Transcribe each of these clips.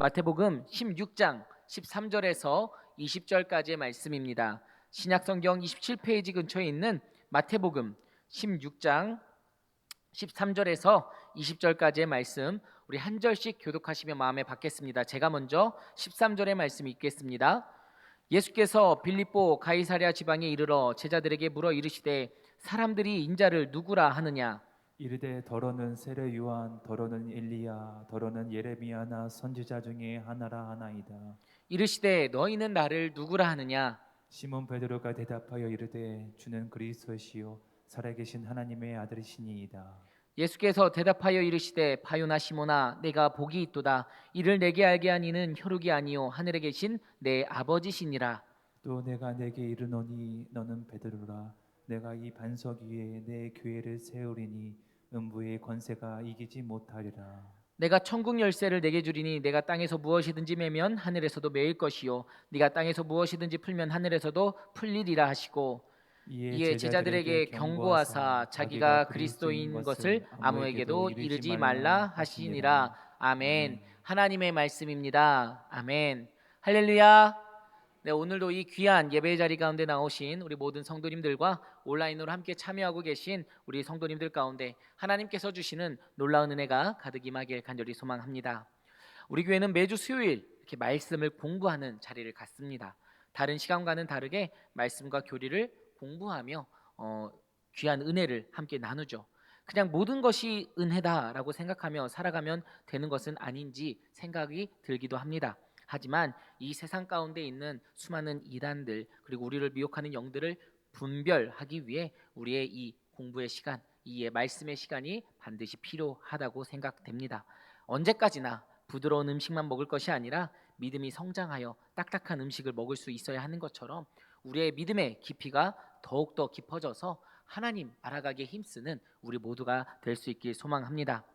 마태복음 16장 13절에서 20절까지의 말씀입니다. 신약성경 27페이지 근처에 있는 마태복음 16장 13절에서 20절까지의 말씀, 우리 한 절씩 교독하시며 마음에 받겠습니다. 제가 먼저 13절의 말씀 읽겠습니다. 예수께서 빌립보 가이사랴 지방에 이르러 제자들에게 물어 이르시되 사람들이 인자를 누구라 하느냐? 이르되 더러는 세례 요한, 더러는 엘리야, 더러는 예레미야나 선지자 중에 하나라 하나이다. 이르시되 너희는 나를 누구라 하느냐? 시몬 베드로가 대답하여 이르되 주는 그리스도시요 살아계신 하나님의 아들이시니이다. 예수께서 대답하여 이르시되 바요나 시모나 내가 복이 있도다. 이를 내게 알게 한 이는 혈육이 아니요 하늘에 계신 내 아버지시니라. 또 내가 내게 이르노니 너는 베드로라. 내가 이 반석 위에 내 교회를 세우리니 음부의 권세가 이기지 못하리라. 내가 천국 열쇠를 내게 주리니 내가 땅에서 무엇이든지 매면 하늘에서도 매일 것이요 네가 땅에서 무엇이든지 풀면 하늘에서도 풀리리라 하시고 이에 제자들에게 경고하사 자기가 그리스도인 것을 아무에게도 이르지 말라 하시니라. 아멘. 하나님의 말씀입니다. 아멘. 할렐루야. 네, 오늘도 이 귀한 예배 자리 가운데 나오신 우리 모든 성도님들과 온라인으로 함께 참여하고 계신 우리 성도님들 가운데 하나님께서 주시는 놀라운 은혜가 가득 임하길 간절히 소망합니다. 우리 교회는 매주 수요일 이렇게 말씀을 공부하는 자리를 갖습니다. 다른 시간과는 다르게 말씀과 교리를 공부하며 귀한 은혜를 함께 나누죠. 그냥 모든 것이 은혜다라고 생각하며 살아가면 되는 것은 아닌지 생각이 들기도 합니다. 하지만 이 세상 가운데 있는 수많은 이단들 그리고 우리를 미혹하는 영들을 분별하기 위해 우리의 이 공부의 시간, 이 말씀의 시간이 반드시 필요하다고 생각됩니다. 언제까지나 부드러운 음식만 먹을 것이 아니라 믿음이 성장하여 딱딱한 음식을 먹을 수 있어야 하는 것처럼 우리의 믿음의 깊이가 더욱더 깊어져서 하나님 알아가기에 힘쓰는 우리 모두가 될 수 있길 소망합니다.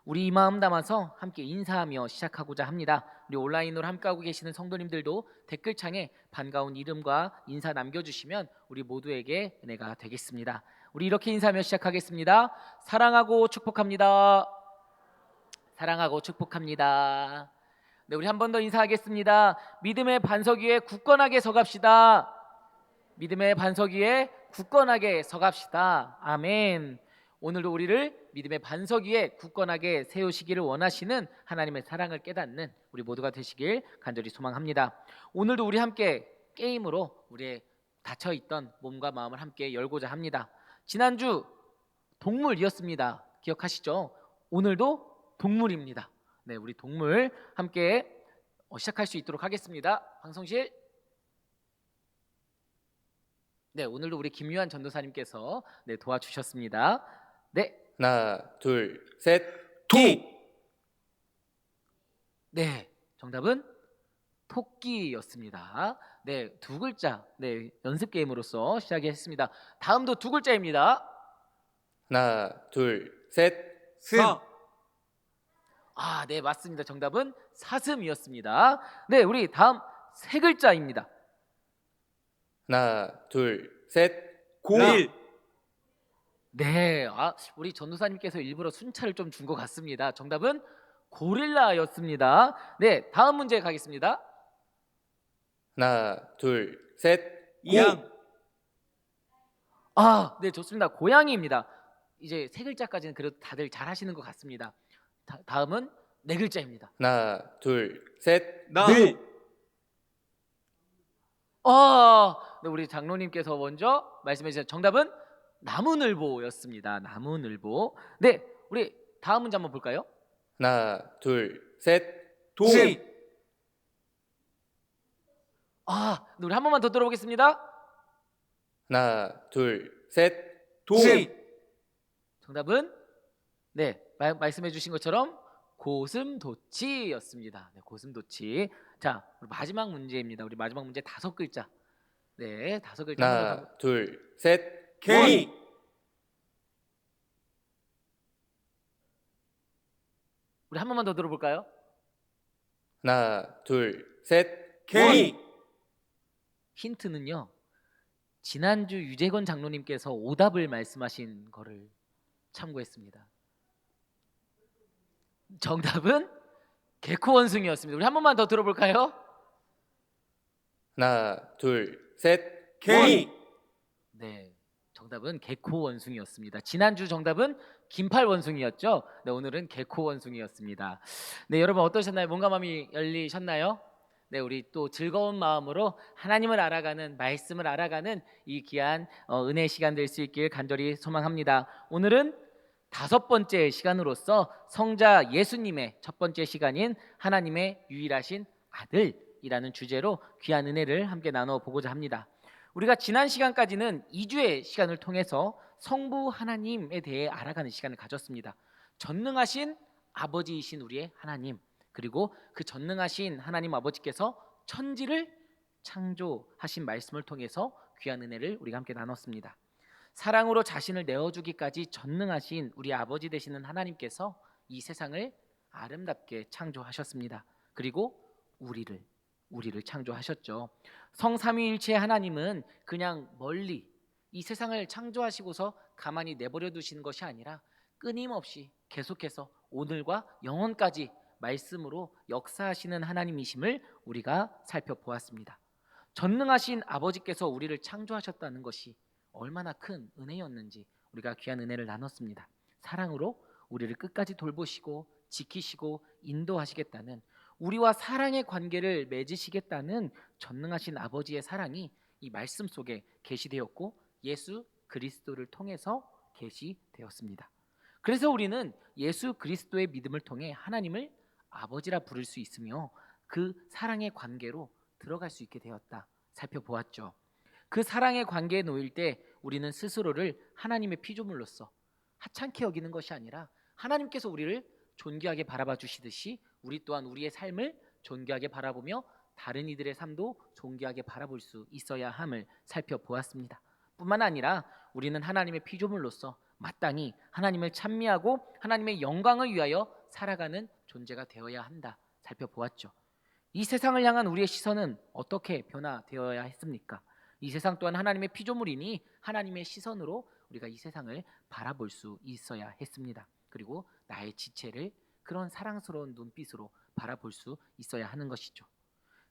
우리 이 마음 담아서 함께 인사하며 시작하고자 합니다. 우리 온라인으로 함께하고 계시는 성도님들도 댓글창에 반가운 이름과 인사 남겨주시면 우리 모두에게 은혜가 되겠습니다. 우리 이렇게 인사하며 시작하겠습니다. 사랑하고 축복합니다. 사랑하고 축복합니다. 네, 우리 한 번 더 인사하겠습니다. 믿음의 반석 위에 굳건하게 서갑시다. 믿음의 반석 위에 굳건하게 서갑시다. 아멘. 오늘도 우리를 믿음의 반석 위에 굳건하게 세우시기를 원하시는 하나님의 사랑을 깨닫는 우리 모두가 되시길 간절히 소망합니다. 오늘도 우리 함께 게임으로 우리의 닫혀있던 몸과 마음을 함께 열고자 합니다. 지난주 동물이었습니다. 기억하시죠? 오늘도 동물입니다. 네, 우리 동물 함께 시작할 수 있도록 하겠습니다. 방송실. 네, 오늘도 우리 김유한 전도사님께서 도와주셨습니다. 네, 하나, 둘, 셋, 토! 네, 정답은 토끼였습니다. 네, 두 글자. 네, 연습 게임으로서 시작했습니다. 다음도 두 글자입니다. 하나, 둘, 셋, 사! 아, 네, 맞습니다. 정답은 사슴이었습니다. 네, 우리 다음 세 글자입니다. 하나, 둘, 셋, 고일! 네, 우리 전도사님께서 일부러 순차를 좀 준 것 같습니다. 정답은 고릴라였습니다. 네, 다음 문제 가겠습니다. 하나, 둘, 셋, 양! 네, 좋습니다. 고양이입니다. 이제 세 글자까지는 그래도 다들 잘 하시는 것 같습니다. 다음은 네 글자입니다. 하나, 둘, 셋, 나! 네, 우리 장로님께서 먼저 말씀해 주신 정답은 나무늘보였습니다. 나무늘보. 네, 우리 다음 문제 한번 볼까요? 하나, 둘, 셋, 도! 네, 우리 한 번만 더 들어보겠습니다. 하나, 둘, 셋, 도! 정답은 네, 말씀해 주신 것처럼 고슴도치였습니다. 네, 고슴도치. 자, 우리 마지막 문제입니다. 우리 마지막 문제 다섯 글자. 네, 다섯 글자. 하나, 둘, 셋, 개이! 우리 한 번만 더 들어볼까요? 하나, 둘, 셋, 개이! 힌트는요. 지난주 유재건 장로님께서 오답을 말씀하신 거를 참고했습니다. 정답은 개코 원숭이였습니다. 우리 한 번만 더 들어볼까요? 하나, 둘, 셋. 개이. 네, 정답은 개코 원숭이였습니다. 지난주 정답은 긴팔 원숭이였죠. 네, 오늘은 개코 원숭이였습니다. 네, 여러분 어떠셨나요? 몸과 마음이 열리셨나요? 네, 우리 또 즐거운 마음으로 하나님을 알아가는, 말씀을 알아가는 이 귀한 은혜의 시간 될 수 있길 간절히 소망합니다. 오늘은 5번째 시간으로서 성자 예수님의 첫 번째 시간인 하나님의 유일하신 아들이라는 주제로 귀한 은혜를 함께 나눠보고자 합니다. 우리가 지난 시간까지는 2주의 시간을 통해서 성부 하나님에 대해 알아가는 시간을 가졌습니다. 전능하신 아버지이신 우리의 하나님, 그리고 그 전능하신 하나님 아버지께서 천지를 창조하신 말씀을 통해서 귀한 은혜를 우리가 함께 나눴습니다. 사랑으로 자신을 내어주기까지 전능하신 우리 아버지 되시는 하나님께서 이 세상을 아름답게 창조하셨습니다. 그리고 우리를 창조하셨죠. 성삼위일체 하나님은 그냥 멀리 이 세상을 창조하시고서 가만히 내버려 두시는 것이 아니라 끊임없이 계속해서 오늘과 영원까지 말씀으로 역사하시는 하나님이심을 우리가 살펴보았습니다. 전능하신 아버지께서 우리를 창조하셨다는 것이 얼마나 큰 은혜였는지 우리가 귀한 은혜를 나눴습니다. 사랑으로 우리를 끝까지 돌보시고 지키시고 인도하시겠다는, 우리와 사랑의 관계를 맺으시겠다는 전능하신 아버지의 사랑이 이 말씀 속에 계시되었고 예수 그리스도를 통해서 계시되었습니다. 그래서 우리는 예수 그리스도의 믿음을 통해 하나님을 아버지라 부를 수 있으며 그 사랑의 관계로 들어갈 수 있게 되었다 살펴보았죠. 그 사랑의 관계에 놓일 때 우리는 스스로를 하나님의 피조물로서 하찮게 여기는 것이 아니라 하나님께서 우리를 존귀하게 바라봐 주시듯이 우리 또한 우리의 삶을 존귀하게 바라보며 다른 이들의 삶도 존귀하게 바라볼 수 있어야 함을 살펴보았습니다. 뿐만 아니라 우리는 하나님의 피조물로서 마땅히 하나님을 찬미하고 하나님의 영광을 위하여 살아가는 존재가 되어야 한다 살펴보았죠. 이 세상을 향한 우리의 시선은 어떻게 변화되어야 했습니까? 이 세상 또한 하나님의 피조물이니 하나님의 시선으로 우리가 이 세상을 바라볼 수 있어야 했습니다. 그리고 나의 지체를 그런 사랑스러운 눈빛으로 바라볼 수 있어야 하는 것이죠.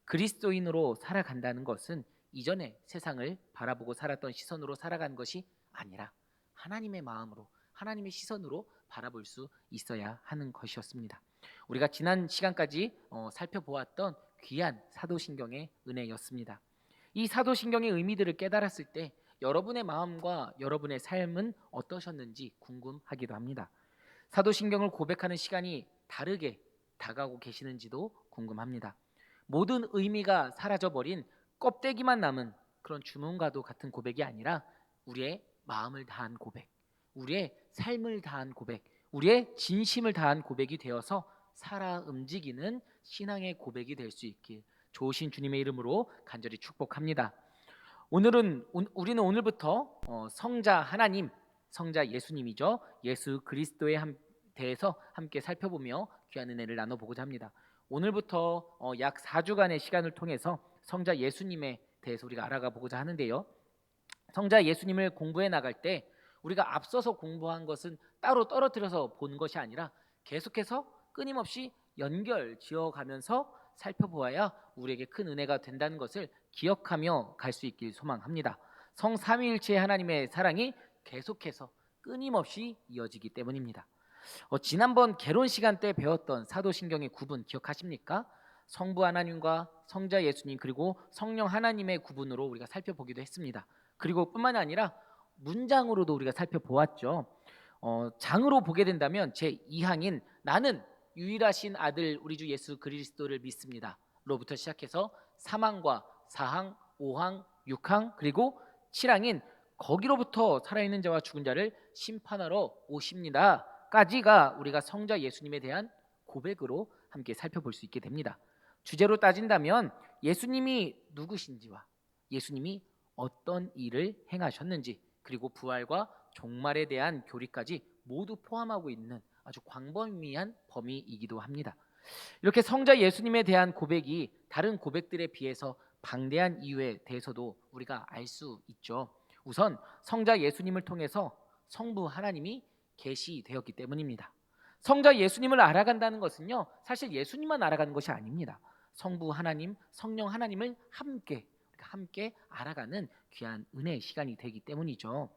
그리스도인으로 살아간다는 것은 이전에 세상을 바라보고 살았던 시선으로 살아간 것이 아니라 하나님의 마음으로, 하나님의 시선으로 바라볼 수 있어야 하는 것이었습니다. 우리가 지난 시간까지 살펴보았던 귀한 사도신경의 은혜였습니다. 이 사도신경의 의미들을 깨달았을 때 여러분의 마음과 여러분의 삶은 어떠셨는지 궁금하기도 합니다. 사도신경을 고백하는 시간이 다르게 다가오고 계시는지도 궁금합니다. 모든 의미가 사라져버린 껍데기만 남은 그런 주문과도 같은 고백이 아니라 우리의 마음을 다한 고백, 우리의 삶을 다한 고백, 우리의 진심을 다한 고백이 되어서 살아 움직이는 신앙의 고백이 될 수 있길 좋으신 주님의 이름으로 간절히 축복합니다. 우리는 오늘부터 성자 하나님, 성자 예수님이죠. 예수 그리스도에 대해서 함께 살펴보며 귀한 은혜를 나눠보고자 합니다. 오늘부터 약 4주간의 시간을 통해서 성자 예수님에 대해서 우리가 알아가 보고자 하는데요. 성자 예수님을 공부해 나갈 때 우리가 앞서서 공부한 것은 따로 떨어뜨려서 본 것이 아니라 계속해서 끊임없이 연결 지어가면서 살펴보아야 우리에게 큰 은혜가 된다는 것을 기억하며 갈 수 있길 소망합니다. 성삼위일체 하나님의 사랑이 계속해서 끊임없이 이어지기 때문입니다. 지난번 개론 시간 때 배웠던 사도신경의 구분 기억하십니까? 성부 하나님과 성자 예수님 그리고 성령 하나님의 구분으로 우리가 살펴보기도 했습니다. 그리고 뿐만 아니라 문장으로도 우리가 살펴보았죠. 장으로 보게 된다면 제2항인 나는 유일하신 아들 우리 주 예수 그리스도를 믿습니다 로부터 시작해서 3항과 4항, 5항, 6항 그리고 7항인 거기로부터 살아있는 자와 죽은 자를 심판하러 오십니다 까지가 우리가 성자 예수님에 대한 고백으로 함께 살펴볼 수 있게 됩니다. 주제로 따진다면 예수님이 누구신지와 예수님이 어떤 일을 행하셨는지 그리고 부활과 종말에 대한 교리까지 모두 포함하고 있는 아주 광범위한 범위이기도 합니다. 이렇게 성자 예수님에 대한 고백이 다른 고백들에 비해서 방대한 이유에 대해서도 우리가 알 수 있죠. 우선 성자 예수님을 통해서 성부 하나님이 계시되었기 때문입니다. 성자 예수님을 알아간다는 것은요, 사실 예수님만 알아가는 것이 아닙니다. 성부 하나님, 성령 하나님을 함께 알아가는 귀한 은혜의 시간이 되기 때문이죠.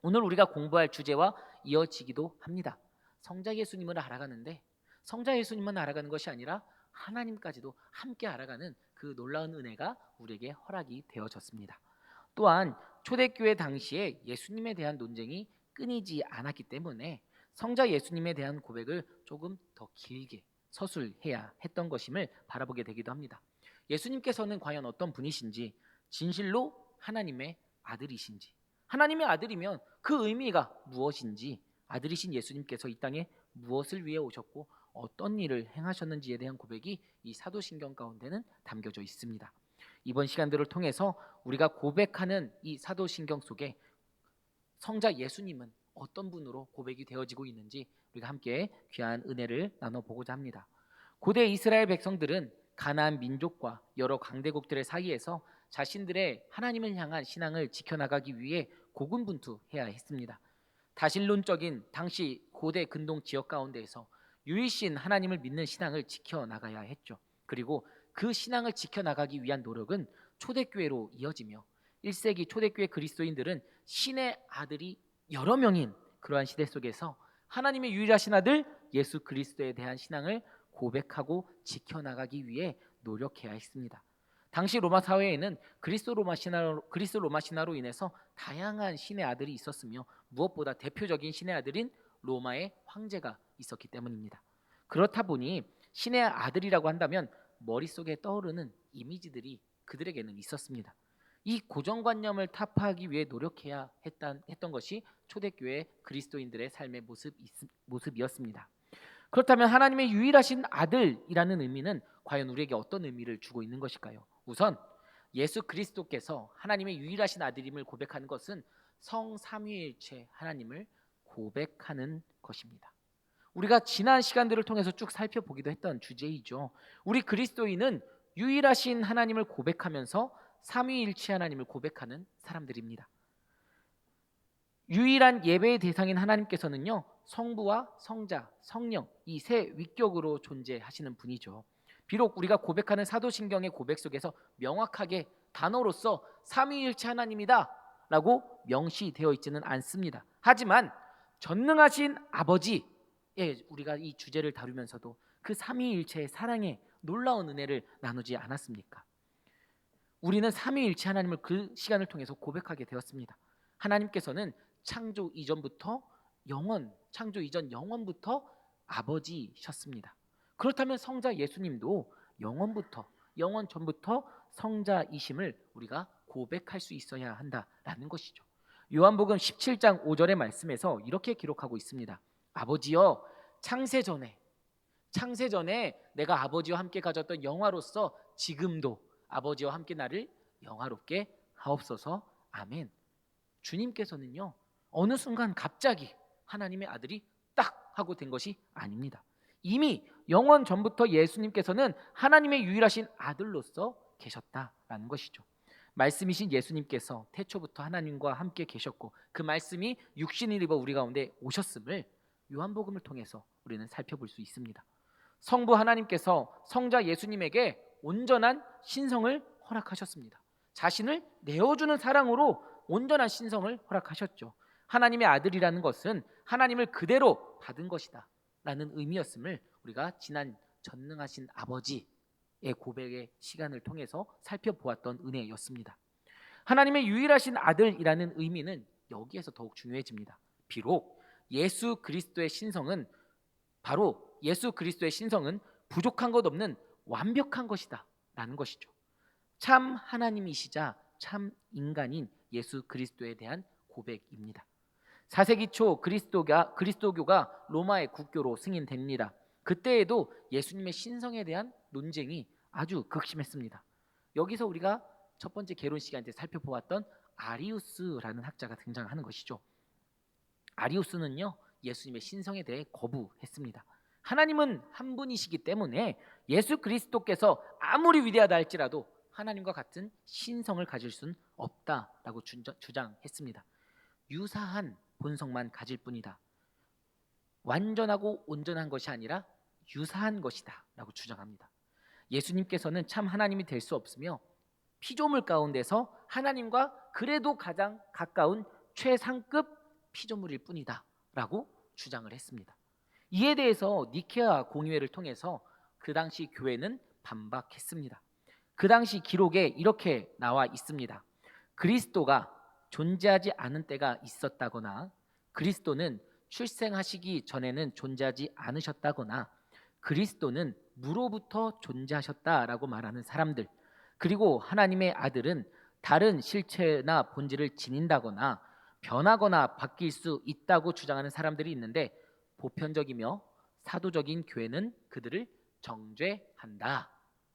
오늘 우리가 공부할 주제와 이어지기도 합니다. 성자 예수님을 알아가는데 성자 예수님만 알아가는 것이 아니라 하나님까지도 함께 알아가는 그 놀라운 은혜가 우리에게 허락이 되어졌습니다. 또한 초대교회 당시에 예수님에 대한 논쟁이 끊이지 않았기 때문에 성자 예수님에 대한 고백을 조금 더 길게 서술해야 했던 것임을 바라보게 되기도 합니다. 예수님께서는 과연 어떤 분이신지, 진실로 하나님의 아들이신지, 하나님의 아들이면 그 의미가 무엇인지, 아들이신 예수님께서 이 땅에 무엇을 위해 오셨고 어떤 일을 행하셨는지에 대한 고백이 이 사도신경 가운데는 담겨져 있습니다. 이번 시간들을 통해서 우리가 고백하는 이 사도신경 속에 성자 예수님은 어떤 분으로 고백이 되어지고 있는지 우리가 함께 귀한 은혜를 나눠보고자 합니다. 고대 이스라엘 백성들은 가나안 민족과 여러 강대국들의 사이에서 자신들의 하나님을 향한 신앙을 지켜나가기 위해 고군분투해야 했습니다. 다신론적인 당시 고대 근동 지역 가운데에서 유일신 하나님을 믿는 신앙을 지켜나가야 했죠. 그리고 그 신앙을 지켜나가기 위한 노력은 초대교회로 이어지며 1세기 초대교회 그리스도인들은 신의 아들이 여러 명인 그러한 시대 속에서 하나님의 유일하신 아들 예수 그리스도에 대한 신앙을 고백하고 지켜나가기 위해 노력해야 했습니다. 당시 로마 사회에는 그리스 로마 신화로 인해서 다양한 신의 아들이 있었으며 무엇보다 대표적인 신의 아들인 로마의 황제가 있었기 때문입니다. 그렇다 보니 신의 아들이라고 한다면 머릿속에 떠오르는 이미지들이 그들에게는 있었습니다. 이 고정관념을 타파하기 위해 노력해야 했던 것이 초대교회 그리스도인들의 삶의 모습이었습니다. 그렇다면 하나님의 유일하신 아들이라는 의미는 과연 우리에게 어떤 의미를 주고 있는 것일까요? 우선 예수 그리스도께서 하나님의 유일하신 아들임을 고백하는 것은 성삼위일체 하나님을 고백하는 것입니다. 우리가 지난 시간들을 통해서 쭉 살펴보기도 했던 주제이죠. 우리 그리스도인은 유일하신 하나님을 고백하면서 삼위일체 하나님을 고백하는 사람들입니다. 유일한 예배의 대상인 하나님께서는요, 성부와 성자, 성령 이 세 위격으로 존재하시는 분이죠. 비록 우리가 고백하는 사도신경의 고백 속에서 명확하게 단어로서 삼위일체 하나님이다 라고 명시되어 있지는 않습니다. 하지만 전능하신 아버지, 우리가 이 주제를 다루면서도 그 삼위일체의 사랑의 놀라운 은혜를 나누지 않았습니까? 우리는 삼위일체 하나님을 그 시간을 통해서 고백하게 되었습니다. 하나님께서는 창조 이전 영원부터 아버지셨습니다. 그렇다면 성자 예수님도 영원 전부터 성자이심을 우리가 고백할 수 있어야 한다라는 것이죠. 요한복음 17장 5절의 말씀에서 이렇게 기록하고 있습니다. 아버지여, 창세 전에 내가 아버지와 함께 가졌던 영화로서 지금도 아버지와 함께 나를 영화롭게 하옵소서. 아멘. 주님께서는요, 어느 순간 갑자기 하나님의 아들이 딱 하고 된 것이 아닙니다. 이미 영원 전부터 예수님께서는 하나님의 유일하신 아들로서 계셨다라는 것이죠. 말씀이신 예수님께서 태초부터 하나님과 함께 계셨고 그 말씀이 육신을 입어 우리 가운데 오셨음을 요한복음을 통해서 우리는 살펴볼 수 있습니다. 성부 하나님께서 성자 예수님에게 온전한 신성을 허락하셨습니다. 자신을 내어주는 사랑으로 온전한 신성을 허락하셨죠. 하나님의 아들이라는 것은 하나님을 그대로 받은 것이다 라는 의미였음을 우리가 지난 전능하신 아버지의 고백의 시간을 통해서 살펴보았던 은혜였습니다. 하나님의 유일하신 아들이라는 의미는 여기에서 더욱 중요해집니다. 비록 예수 그리스도의 신성은 부족한 것 없는 완벽한 것이다 라는 것이죠. 참 하나님이시자 참 인간인 예수 그리스도에 대한 고백입니다. 4세기 초 그리스도교가 로마의 국교로 승인됩니다. 그때에도 예수님의 신성에 대한 논쟁이 아주 극심했습니다. 여기서 우리가 첫 번째 개론 시간 때 살펴보았던 아리우스라는 학자가 등장하는 것이죠. 아리우스는요, 예수님의 신성에 대해 거부했습니다. 하나님은 한 분이시기 때문에 예수 그리스도께서 아무리 위대하다 할지라도 하나님과 같은 신성을 가질 수는 없다라고 주장했습니다. 유사한 본성만 가질 뿐이다. 완전하고 온전한 것이 아니라 유사한 것이다 라고 주장합니다. 예수님께서는 참 하나님이 될 수 없으며 피조물 가운데서 하나님과 그래도 가장 가까운 최상급 피조물일 뿐이다 라고 주장을 했습니다. 이에 대해서 니케아 공의회를 통해서 그 당시 교회는 반박했습니다. 그 당시 기록에 이렇게 나와 있습니다. 그리스도가 존재하지 않은 때가 있었다거나, 그리스도는 출생하시기 전에는 존재하지 않으셨다거나, 그리스도는 무로부터 존재하셨다라고 말하는 사람들, 그리고 하나님의 아들은 다른 실체나 본질을 지닌다거나 변하거나 바뀔 수 있다고 주장하는 사람들이 있는데, 보편적이며 사도적인 교회는 그들을 정죄한다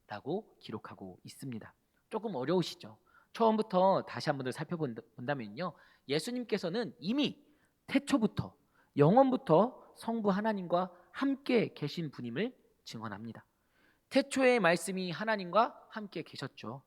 라고 기록하고 있습니다. 조금 어려우시죠? 처음부터 다시 한번 더 살펴본다면요, 예수님께서는 이미 태초부터 영원부터 성부 하나님과 함께 계신 분임을 증언합니다. 태초의 말씀이 하나님과 함께 계셨죠.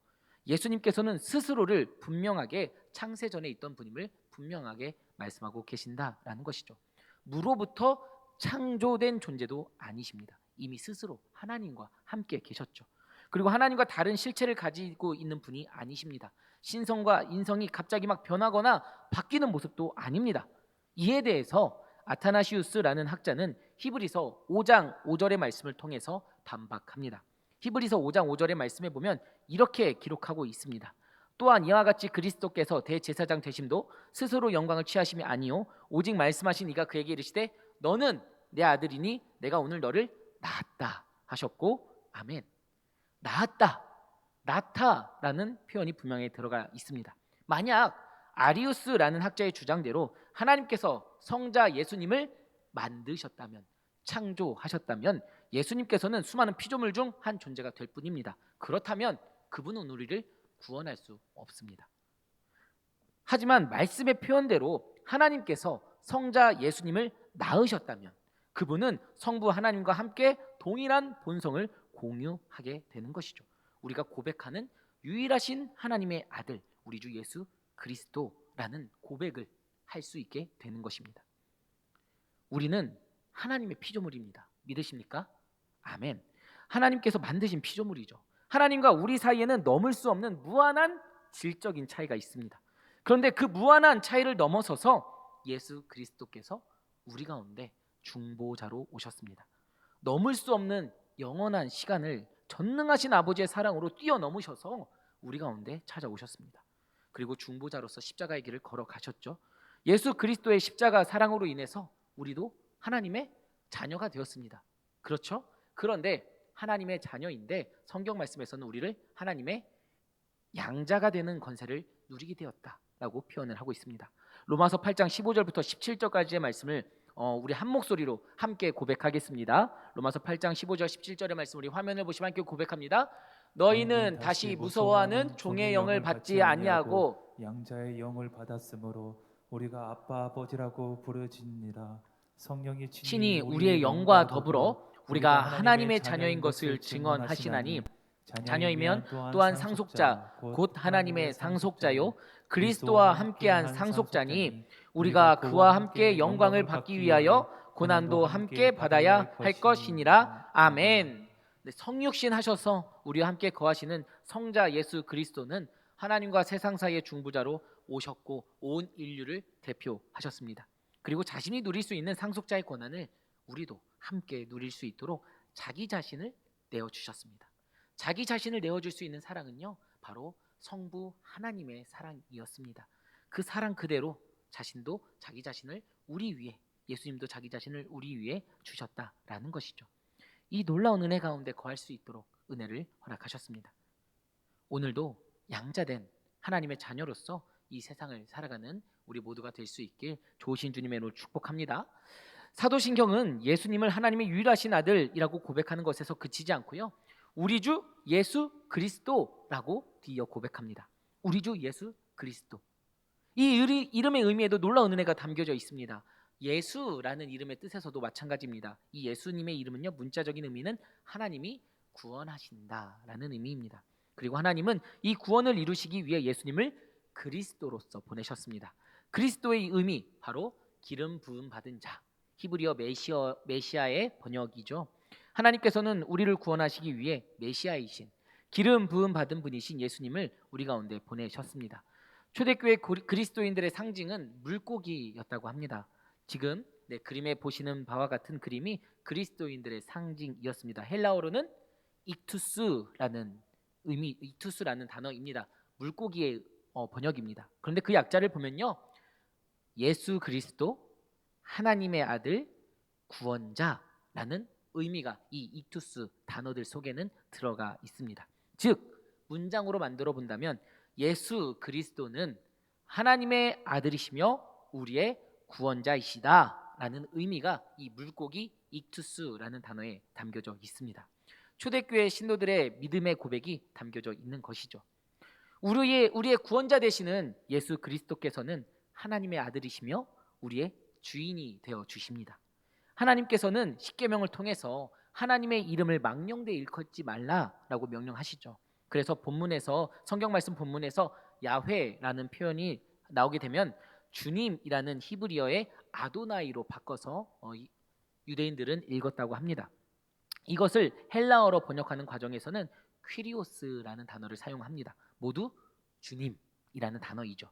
예수님께서는 스스로를 분명하게 창세 전에 있던 분임을 분명하게 말씀하고 계신다라는 것이죠. 무로부터 창조된 존재도 아니십니다. 이미 스스로 하나님과 함께 계셨죠. 그리고 하나님과 다른 실체를 가지고 있는 분이 아니십니다. 신성과 인성이 갑자기 막 변하거나 바뀌는 모습도 아닙니다. 이에 대해서 아타나시우스라는 학자는 히브리서 5장 5절의 말씀을 통해서 반박합니다. 히브리서 5장 5절의 말씀에 보면 이렇게 기록하고 있습니다. 또한 이와 같이 그리스도께서 대제사장 되심도 스스로 영광을 취하심이 아니요 오직 말씀하신 이가 그에게 이르시되 너는 내 아들이니 내가 오늘 너를 낳았다 하셨고, 아멘. 낳았다, 낳다라는 표현이 분명히 들어가 있습니다. 만약 아리우스라는 학자의 주장대로 하나님께서 성자 예수님을 만드셨다면, 창조하셨다면 예수님께서는 수많은 피조물 중 한 존재가 될 뿐입니다. 그렇다면 그분은 우리를 구원할 수 없습니다. 하지만 말씀의 표현대로 하나님께서 성자 예수님을 낳으셨다면 그분은 성부 하나님과 함께 동일한 본성을 공유하게 되는 것이죠. 우리가 고백하는 유일하신 하나님의 아들, 우리 주 예수 그리스도라는 고백을 할 수 있게 되는 것입니다. 우리는 하나님의 피조물입니다. 믿으십니까? 아멘. 하나님께서 만드신 피조물이죠. 하나님과 우리 사이에는 넘을 수 없는 무한한 질적인 차이가 있습니다. 그런데 그 무한한 차이를 넘어서서 예수 그리스도께서 우리 가운데 중보자로 오셨습니다. 넘을 수 없는 영원한 시간을 전능하신 아버지의 사랑으로 뛰어넘으셔서 우리 가운데 찾아오셨습니다. 그리고 중보자로서 십자가의 길을 걸어가셨죠. 예수 그리스도의 십자가 사랑으로 인해서 우리도 하나님의 자녀가 되었습니다. 그렇죠? 그런데 하나님의 자녀인데 성경 말씀에서는 우리를 하나님의 양자가 되는 권세를 누리게 되었다라고 표현을 하고 있습니다. 로마서 8장 15절부터 17절까지의 말씀을 우리 한 목소리로 함께 고백하겠습니다. 로마서 8장 15절 17절의 말씀 우리 화면을 보시면 함께 고백합니다. 너희는 다시 무서워하는 종의 영을 받지 아니하고 양자의 영을 받았으므로 우리가 아빠 아버지라고 부르짖니라. 성령이 친히 우리의 영과 더불어 우리가 하나님의 자녀인 것을 증언하시나니 자녀이면 또한 상속자 곧 하나님의 상속자요 그리스도와 함께한 상속자니 우리가 그와 함께 영광을 받기 위하여 고난도 함께 받아야 할 것이니라. 아멘. 성육신 하셔서 우리와 함께 거하시는 성자 예수 그리스도는 하나님과 세상 사이의 중보자로 오셨고 온 인류를 대표하셨습니다. 그리고 자신이 누릴 수 있는 상속자의 권한을 우리도 함께 누릴 수 있도록 자기 자신을 내어주셨습니다. 자기 자신을 내어줄 수 있는 사랑은요, 바로 성부 하나님의 사랑이었습니다. 그 사랑 그대로 자신도 자기 자신을 우리 위해, 예수님도 자기 자신을 우리 위해 주셨다라는 것이죠. 이 놀라운 은혜 가운데 거할 수 있도록 은혜를 허락하셨습니다. 오늘도 양자된 하나님의 자녀로서 이 세상을 살아가는 우리 모두가 될 수 있길 좋으신 주님의 이름으로 축복합니다. 사도신경은 예수님을 하나님의 유일하신 아들이라고 고백하는 것에서 그치지 않고요, 우리 주 예수 그리스도라고 뒤이어 고백합니다. 우리 주 예수 그리스도. 이 이름의 의미에도 놀라운 은혜가 담겨져 있습니다. 예수라는 이름의 뜻에서도 마찬가지입니다. 이 예수님의 이름은요, 문자적인 의미는 하나님이 구원하신다라는 의미입니다. 그리고 하나님은 이 구원을 이루시기 위해 예수님을 그리스도로서 보내셨습니다. 그리스도의 의미 바로 기름 부음 받은 자, 히브리어 메시아의 번역이죠. 하나님께서는 우리를 구원하시기 위해 메시아이신 기름 부음 받은 분이신 예수님을 우리 가운데 보내셨습니다. 초대교회 그리스도인들의 상징은 물고기였다고 합니다. 지금 그림에 보시는 바와 같은 그림이 그리스도인들의 상징이었습니다. 헬라어로는 익투스라는 단어입니다. 물고기의 번역입니다. 그런데 그 약자를 보면요, 예수 그리스도 하나님의 아들 구원자라는 의미가 이 익투스 단어들 속에는 들어가 있습니다. 즉 문장으로 만들어 본다면 예수 그리스도는 하나님의 아들이시며 우리의 구원자이시다라는 의미가 이 물고기 익투스라는 단어에 담겨져 있습니다. 초대교회 신도들의 믿음의 고백이 담겨져 있는 것이죠. 우리의 구원자 되시는 예수 그리스도께서는 하나님의 아들이시며 우리의 주인이 되어 주십니다. 하나님께서는 십계명을 통해서 하나님의 이름을 망령되이 일컫지 말라라고 명령하시죠. 그래서 본문에서 성경 말씀 본문에서 야훼라는 표현이 나오게 되면 주님이라는 히브리어의 아도나이로 바꿔서 유대인들은 읽었다고 합니다. 이것을 헬라어로 번역하는 과정에서는 퀴리오스라는 단어를 사용합니다. 모두 주님이라는 단어이죠.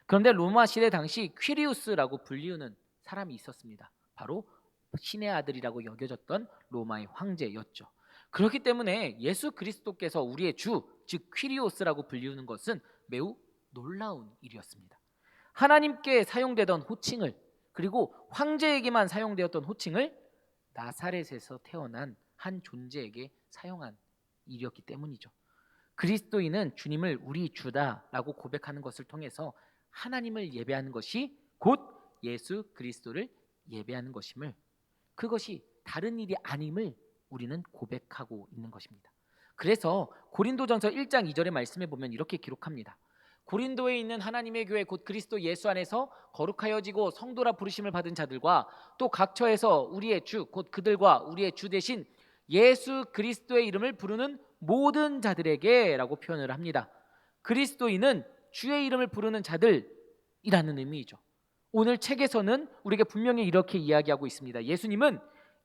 그런데 로마 시대 당시 퀴리우스라고 불리우는 사람이 있었습니다. 바로 신의 아들이라고 여겨졌던 로마의 황제였죠. 그렇기 때문에 예수 그리스도께서 우리의 주, 즉 퀴리오스라고 불리우는 것은 매우 놀라운 일이었습니다. 하나님께 사용되던 호칭을, 그리고 황제에게만 사용되었던 호칭을 나사렛에서 태어난 한 존재에게 사용한 일이었기 때문이죠. 그리스도인은 주님을 우리 주다라고 고백하는 것을 통해서 하나님을 예배하는 것이 곧 예수 그리스도를 예배하는 것임을, 그것이 다른 일이 아님을 우리는 고백하고 있는 것입니다. 그래서 고린도전서 1장 2절의 말씀에 보면 이렇게 기록합니다. 고린도에 있는 하나님의 교회 곧 그리스도 예수 안에서 거룩하여지고 성도라 부르심을 받은 자들과 또 각처에서 우리의 주 곧 그들과 우리의 주 대신 예수 그리스도의 이름을 부르는 모든 자들에게 라고 표현을 합니다. 그리스도인은 주의 이름을 부르는 자들이라는 의미이죠. 오늘 책에서는 우리에게 분명히 이렇게 이야기하고 있습니다. 예수님은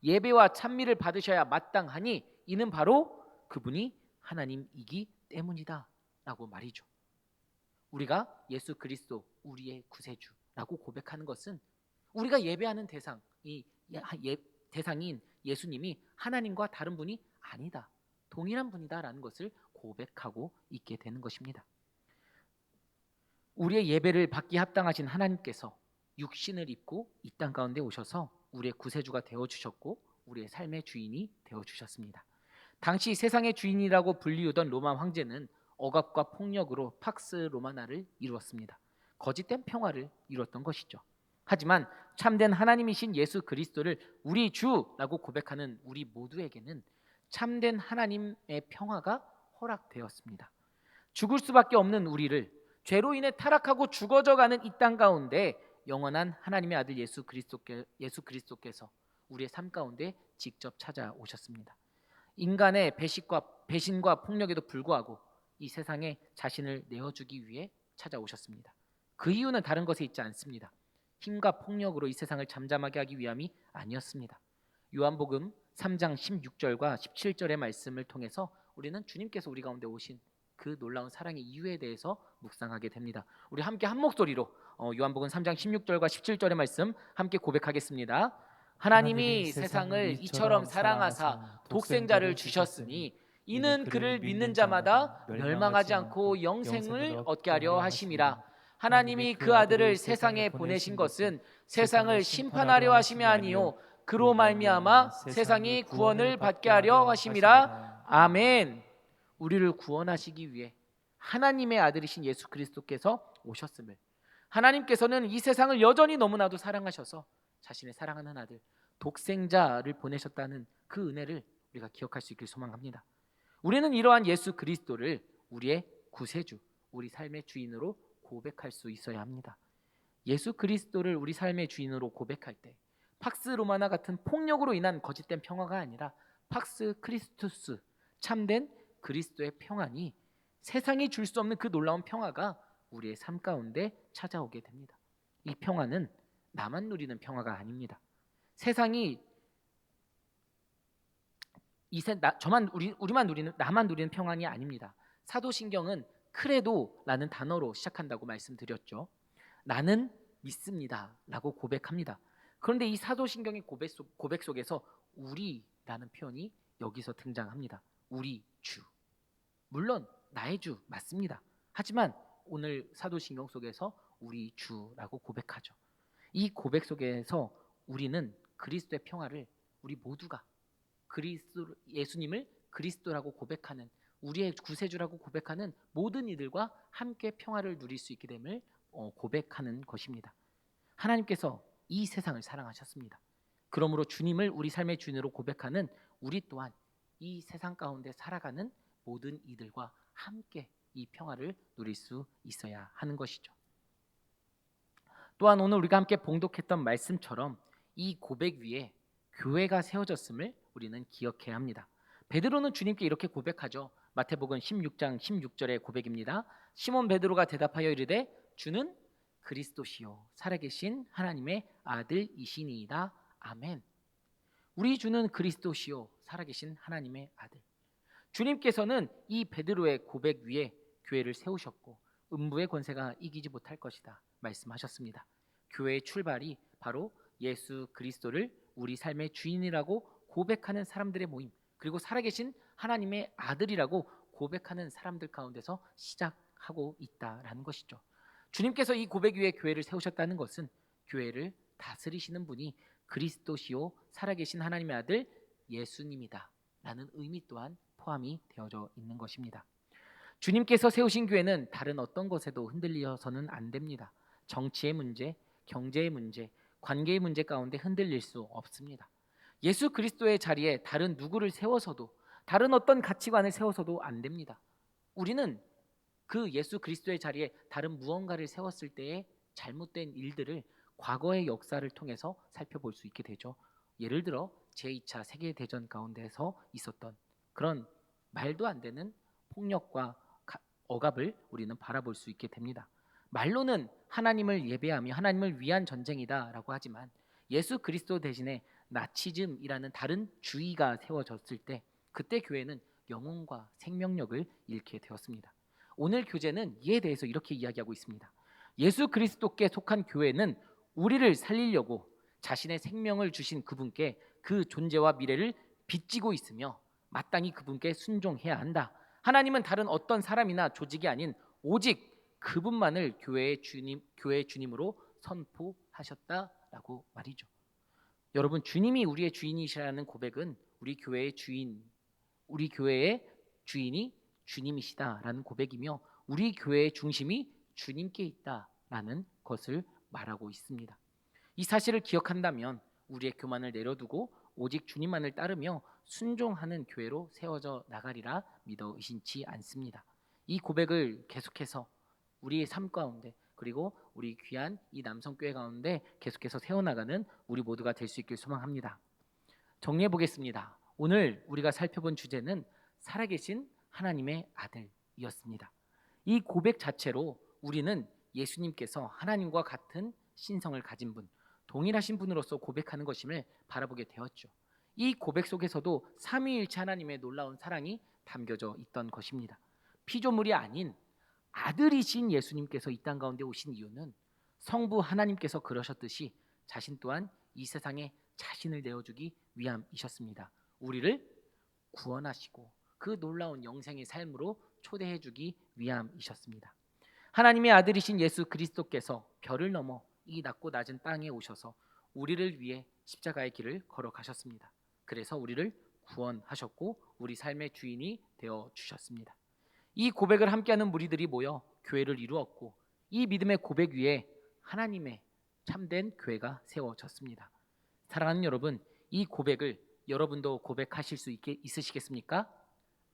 예배와 찬미를 받으셔야 마땅하니 이는 바로 그분이 하나님이기 때문이다 라고 말이죠. 우리가 예수 그리스도 우리의 구세주라고 고백하는 것은 우리가 예배하는 대상인 예수님이 하나님과 다른 분이 아니다, 동일한 분이다라는 것을 고백하고 있게 되는 것입니다. 우리의 예배를 받기 합당하신 하나님께서 육신을 입고 이 땅 가운데 오셔서 우리의 구세주가 되어주셨고 우리의 삶의 주인이 되어주셨습니다. 당시 세상의 주인이라고 불리우던 로마 황제는 억압과 폭력으로 팍스 로마나를 이루었습니다. 거짓된 평화를 이루었던 것이죠. 하지만 참된 하나님이신 예수 그리스도를 우리 주라고 고백하는 우리 모두에게는 참된 하나님의 평화가 허락되었습니다. 죽을 수밖에 없는 우리를 죄로 인해 타락하고 죽어져가는 이 땅 가운데 영원한 하나님의 아들 예수 그리스도께서 우리의 삶 가운데 직접 찾아오셨습니다. 인간의 배신과 폭력에도 불구하고 이 세상에 자신을 내어주기 위해 찾아오셨습니다. 그 이유는 다른 것에 있지 않습니다. 힘과 폭력으로 이 세상을 잠잠하게 하기 위함이 아니었습니다. 요한복음 3장 16절과 17절의 말씀을 통해서 우리는 주님께서 우리 가운데 오신 그 놀라운 사랑의 이유에 대해서 묵상하게 됩니다. 우리 함께 한 목소리로 요한복음 3장 16절과 17절의 말씀 함께 고백하겠습니다. 하나님이 세상을 이처럼 사랑하사 독생자를 주셨으니 이는 그를 믿는 자마다 멸망하지 않고 영생을 얻게 하려 하심이라. 하나님이 그 아들을 세상에 보내신 것은 세상을 심판하려 하심이 아니요 그로 말미암아 세상이 구원을 받게 하려 하심이라. 아멘. 우리를 구원하시기 위해 하나님의 아들이신 예수 그리스도께서 오셨음을, 하나님께서는 이 세상을 여전히 너무나도 사랑하셔서 자신의 사랑하는 아들 독생자를 보내셨다는 그 은혜를 우리가 기억할 수 있길 소망합니다. 우리는 이러한 예수 그리스도를 우리의 구세주, 우리 삶의 주인으로 고백할 수 있어야 합니다. 예수 그리스도를 우리 삶의 주인으로 고백할 때 팍스 로마나 같은 폭력으로 인한 거짓된 평화가 아니라 팍스 크리스투스, 참된 그리스도의 평안이, 세상이 줄 수 없는 그 놀라운 평화가 우리의 삶 가운데 찾아오게 됩니다. 이 평화는 나만 누리는 평화가 아닙니다. 세상이 우리만 누리는 나만 누리는 평안이 아닙니다. 사도신경은 크레도라는 단어로 시작한다고 말씀드렸죠. 나는 믿습니다라고 고백합니다. 그런데 이 사도신경의 고백 속에서 우리라는 표현이 여기서 등장합니다. 우리 주. 물론 나의 주 맞습니다. 하지만 오늘 사도신경 속에서 우리 주라고 고백하죠. 이 고백 속에서 우리는 그리스도의 평화를 우리 모두가 예수님을 그리스도라고 고백하는 우리의 구세주라고 고백하는 모든 이들과 함께 평화를 누릴 수 있게 됨을 고백하는 것입니다. 하나님께서 이 세상을 사랑하셨습니다. 그러므로 주님을 우리 삶의 주인으로 고백하는 우리 또한 이 세상 가운데 살아가는 모든 이들과 함께 이 평화를 누릴 수 있어야 하는 것이죠. 또한 오늘 우리가 함께 봉독했던 말씀처럼 이 고백 위에 교회가 세워졌음을 우리는 기억해야 합니다. 베드로는 주님께 이렇게 고백하죠. 마태복음 16장 16절의 고백입니다. 시몬 베드로가 대답하여 이르되 주는 그리스도시요 살아계신 하나님의 아들이시니이다. 아멘. 우리 주는 그리스도시요 살아계신 하나님의 아들. 주님께서는 이 베드로의 고백 위에 교회를 세우셨고 음부의 권세가 이기지 못할 것이다 말씀하셨습니다. 교회의 출발이 바로 예수 그리스도를 우리 삶의 주인이라고 고백하는 사람들의 모임, 그리고 살아계신 하나님의 아들이라고 고백하는 사람들 가운데서 시작하고 있다라는 것이죠. 주님께서 이 고백 위에 교회를 세우셨다는 것은 교회를 다스리시는 분이 그리스도시요 살아계신 하나님의 아들 예수님이다 라는 의미 또한 포함이 되어져 있는 것입니다. 주님께서 세우신 교회는 다른 어떤 것에도 흔들려서는 안 됩니다. 정치의 문제, 경제의 문제, 관계의 문제 가운데 흔들릴 수 없습니다. 예수 그리스도의 자리에 다른 누구를 세워서도, 다른 어떤 가치관을 세워서도 안 됩니다. 우리는 그 예수 그리스도의 자리에 다른 무언가를 세웠을 때의 잘못된 일들을 과거의 역사를 통해서 살펴볼 수 있게 되죠. 예를 들어 제2차 세계대전 가운데서 있었던 그런 말도 안 되는 폭력과 억압을 우리는 바라볼 수 있게 됩니다. 말로는 하나님을 예배하며 하나님을 위한 전쟁이다라고 하지만 예수 그리스도 대신에 나치즘이라는 다른 주의가 세워졌을 때 그때 교회는 영혼과 생명력을 잃게 되었습니다. 오늘 교재는 이에 대해서 이렇게 이야기하고 있습니다. 예수 그리스도께 속한 교회는 우리를 살리려고 자신의 생명을 주신 그분께 그 존재와 미래를 빚지고 있으며 마땅히 그분께 순종해야 한다. 하나님은 다른 어떤 사람이나 조직이 아닌 오직 그분만을 교회의 주님으로 선포하셨다라고 말이죠. 여러분, 주님이 우리의 주인이시라는 고백은 우리 교회의 주인이 주님이시다라는 고백이며 우리 교회의 중심이 주님께 있다라는 것을 말하고 있습니다. 이 사실을 기억한다면 우리의 교만을 내려두고 오직 주님만을 따르며 순종하는 교회로 세워져 나가리라 믿어 의심치 않습니다. 이 고백을 계속해서 우리의 삶 가운데 그리고 우리 귀한 이 남성교회 가운데 계속해서 세워나가는 우리 모두가 될 수 있길 소망합니다. 정리해 보겠습니다. 오늘 우리가 살펴본 주제는 살아계신 하나님의 아들이었습니다. 이 고백 자체로 우리는 예수님께서 하나님과 같은 신성을 가진 분, 동일하신 분으로서 고백하는 것임을 바라보게 되었죠. 이 고백 속에서도 삼위일체 하나님의 놀라운 사랑이 담겨져 있던 것입니다. 피조물이 아닌 아들이신 예수님께서 이 땅 가운데 오신 이유는 성부 하나님께서 그러셨듯이 자신 또한 이 세상에 자신을 내어주기 위함이셨습니다. 우리를 구원하시고 그 놀라운 영생의 삶으로 초대해주기 위함이셨습니다. 하나님의 아들이신 예수 그리스도께서 별을 넘어 이 낮고 낮은 땅에 오셔서 우리를 위해 십자가의 길을 걸어가셨습니다. 그래서 우리를 구원하셨고 우리 삶의 주인이 되어 주셨습니다. 이 고백을 함께하는 무리들이 모여 교회를 이루었고 이 믿음의 고백 위에 하나님의 참된 교회가 세워졌습니다. 사랑하는 여러분, 이 고백을 여러분도 고백하실 수 있으시겠습니까?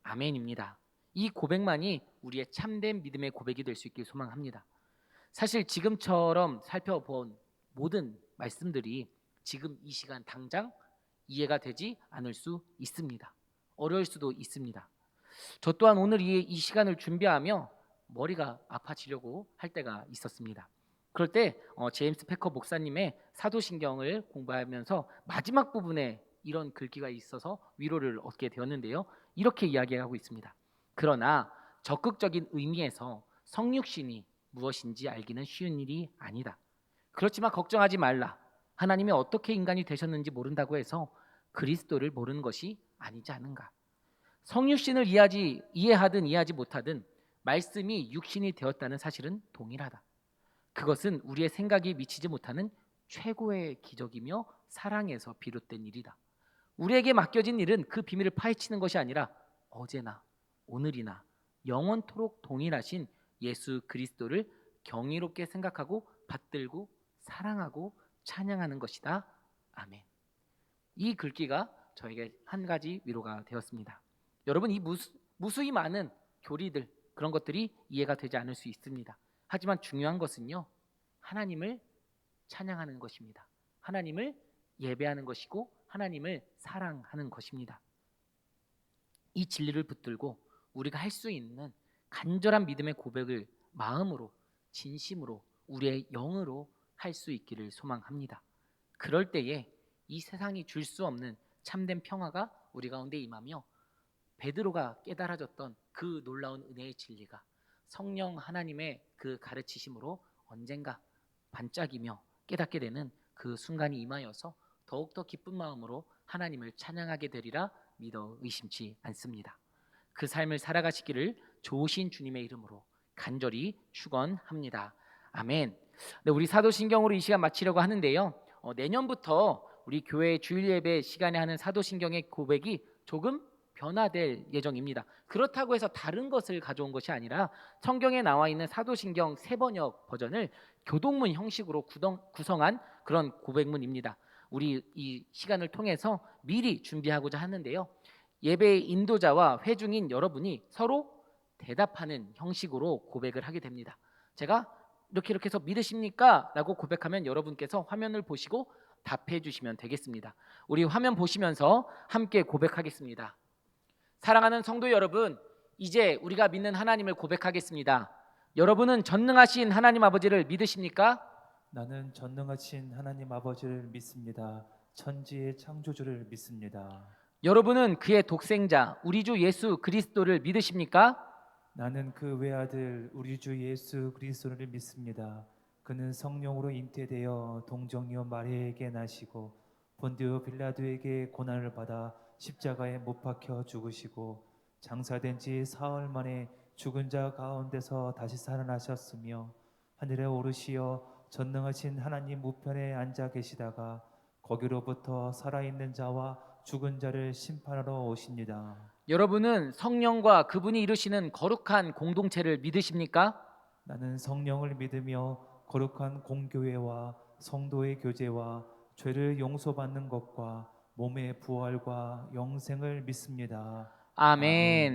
아멘입니다. 이 고백만이 우리의 참된 믿음의 고백이 될 수 있길 소망합니다. 사실 지금처럼 살펴본 모든 말씀들이 지금 이 시간 당장 이해가 되지 않을 수 있습니다. 어려울 수도 있습니다. 저 또한 오늘 이 시간을 준비하며 머리가 아파지려고 할 때가 있었습니다. 그럴 때 제임스 패커 목사님의 사도신경을 공부하면서 마지막 부분에 이런 글귀가 있어서 위로를 얻게 되었는데요. 이렇게 이야기하고 있습니다. 그러나 적극적인 의미에서 성육신이 무엇인지 알기는 쉬운 일이 아니다. 그렇지만 걱정하지 말라. 하나님이 어떻게 인간이 되셨는지 모른다고 해서 그리스도를 모르는 것이 아니지 않은가. 성육신을 이해하든 이해하지 못하든 말씀이 육신이 되었다는 사실은 동일하다. 그것은 우리의 생각이 미치지 못하는 최고의 기적이며 사랑에서 비롯된 일이다. 우리에게 맡겨진 일은 그 비밀을 파헤치는 것이 아니라 어제나 오늘이나 영원토록 동일하신 예수 그리스도를 경이롭게 생각하고 받들고 사랑하고 찬양하는 것이다. 아멘. 이 글귀가 저에게 한 가지 위로가 되었습니다. 여러분, 이 무수히 많은 교리들, 그런 것들이 이해가 되지 않을 수 있습니다. 하지만 중요한 것은요, 하나님을 찬양하는 것입니다. 하나님을 예배하는 것이고 하나님을 사랑하는 것입니다. 이 진리를 붙들고 우리가 할 수 있는 간절한 믿음의 고백을 마음으로, 진심으로, 우리의 영으로 할 수 있기를 소망합니다. 그럴 때에 이 세상이 줄 수 없는 참된 평화가 우리 가운데 임하며 베드로가 깨달아졌던 그 놀라운 은혜의 진리가 성령 하나님의 그 가르치심으로 언젠가 반짝이며 깨닫게 되는 그 순간이 임하여서 더욱더 기쁜 마음으로 하나님을 찬양하게 되리라 믿어 의심치 않습니다. 그 삶을 살아가시기를 좋으신 주님의 이름으로 간절히 축원합니다. 아멘. 네, 우리 사도신경으로 이 시간 마치려고 하는데요. 내년부터 우리 교회 주일 예배 시간에 하는 사도신경의 고백이 조금 변화될 예정입니다. 그렇다고 해서 다른 것을 가져온 것이 아니라 성경에 나와 있는 사도신경 세번역 버전을 교동문 형식으로 구성한 그런 고백문입니다. 우리 이 시간을 통해서 미리 준비하고자 하는데요. 예배의 인도자와 회중인 여러분이 서로 대답하는 형식으로 고백을 하게 됩니다. 제가 이렇게 해서 믿으십니까? 라고 고백하면 여러분께서 화면을 보시고 답해 주시면 되겠습니다. 우리 화면 보시면서 함께 고백하겠습니다. 사랑하는 성도 여러분, 이제 우리가 믿는 하나님을 고백하겠습니다. 여러분은 전능하신 하나님 아버지를 믿으십니까? 나는 전능하신 하나님 아버지를 믿습니다. 천지의 창조주를 믿습니다. 여러분은 그의 독생자 우리 주 예수 그리스도를 믿으십니까? 나는 그 외아들 우리 주 예수 그리스도를 믿습니다. 그는 성령으로 잉태되어 동정녀 마리아에게 나시고 본디오 빌라도에게 고난을 받아 십자가에 못 박혀 죽으시고 장사된 지 사흘 만에 죽은 자 가운데서 다시 살아나셨으며 하늘에 오르시어 전능하신 하나님 우편에 앉아 계시다가 거기로부터 살아있는 자와 죽은 자를 심판하러 오십니다. 여러분은 성령과 그분이 이루시는 거룩한 공동체를 믿으십니까? 나는 성령을 믿으며 거룩한 공교회와 성도의 교제와 죄를 용서받는 것과 몸의 부활과 영생을 믿습니다. 아멘.